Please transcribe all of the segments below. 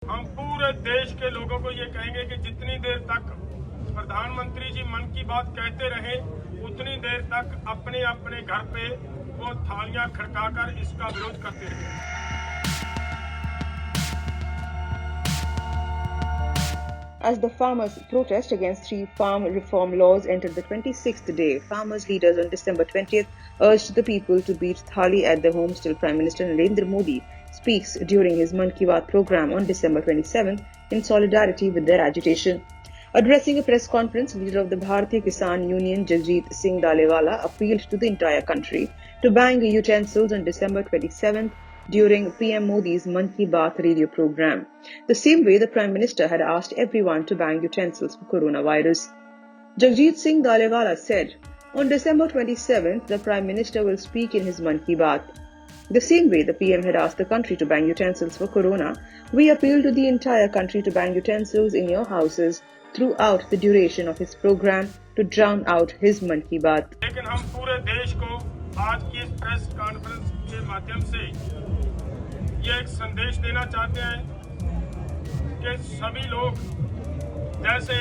हम पूरे देश के लोगों को ये कहेंगे कि जितनी देर तक प्रधानमंत्री जी मन की बात कहते रहे उतनी देर तक अपने अपने घर पे वो थालियां खड़काकर इसका विरोध करते रहे। As the farmers' protest against three farm reform laws entered the 26th day, farmers' leaders on December 20th urged the people to beat Thali at their homes till Prime Minister Narendra Modi speaks during his Mann Ki Baat program on December 27th in solidarity with their agitation. Addressing a press conference, leader of the Bharatiya Kisan Union Jagjit Singh Dalewala appealed to the entire country to bang utensils on December 27th during PM Modi's Mann Ki Baat radio program, the same way the Prime Minister had asked everyone to bang utensils for coronavirus. Jagjit Singh Dalewala said, on December 27th, the Prime Minister will speak in his Mann Ki Baat. The same way the PM had asked the country to bang utensils for corona, we appeal to the entire country to bang utensils in your houses throughout the duration of his program to drown out his Mann Ki Baat. लेकिन हम पूरे देश को आज की इस press conference के माध्यम से ये एक संदेश देना चाहते हैं कि सभी लोग जैसे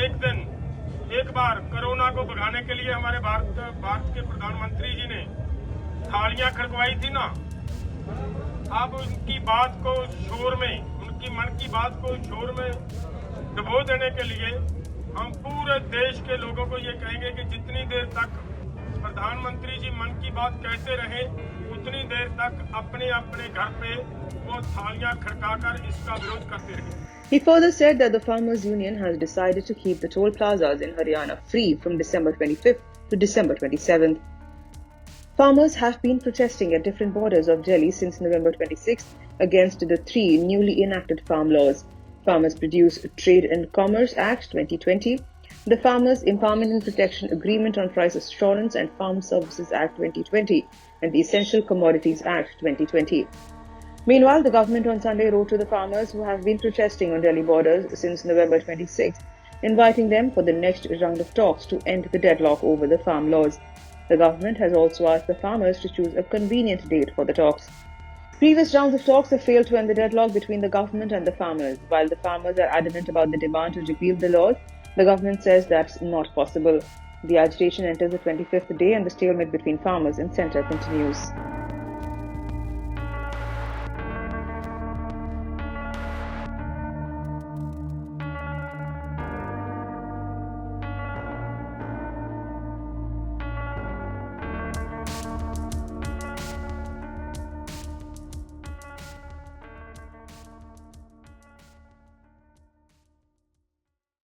एक बार कोरोना को भगाने के लिए हमारे भारत के प्रधानमंत्री जी ने थालियां खड़कवाई थी ना, अब उनकी बात को शोर में, उनकी मन की बात को शोर में डुबो देने के लिए हम पूरे देश के लोगों को ये कहेंगे कि जितनी देर तक प्रधानमंत्री जी मन की बात कहते रहे उतनी देर तक अपने अपने घर पे वो थालियां खड़काकर इसका विरोध करते रहे। He further said that the Farmers Union has decided to keep the toll plazas in Haryana free from December 25th to December 27th. Farmers have been protesting at different borders of Delhi since November 26th against the three newly enacted farm laws: Farmers Produce Trade and Commerce Act 2020, the Farmers Empowerment and Protection Agreement on Price Assurance and Farm Services Act 2020, and the Essential Commodities Act 2020. Meanwhile, the government on Sunday wrote to the farmers who have been protesting on Delhi borders since November 26, inviting them for the next round of talks to end the deadlock over the farm laws. The government has also asked the farmers to choose a convenient date for the talks. Previous rounds of talks have failed to end the deadlock between the government and the farmers. While the farmers are adamant about the demand to repeal the laws, the government says that's not possible. The agitation enters the 25th day and the stalemate between farmers and centre continues.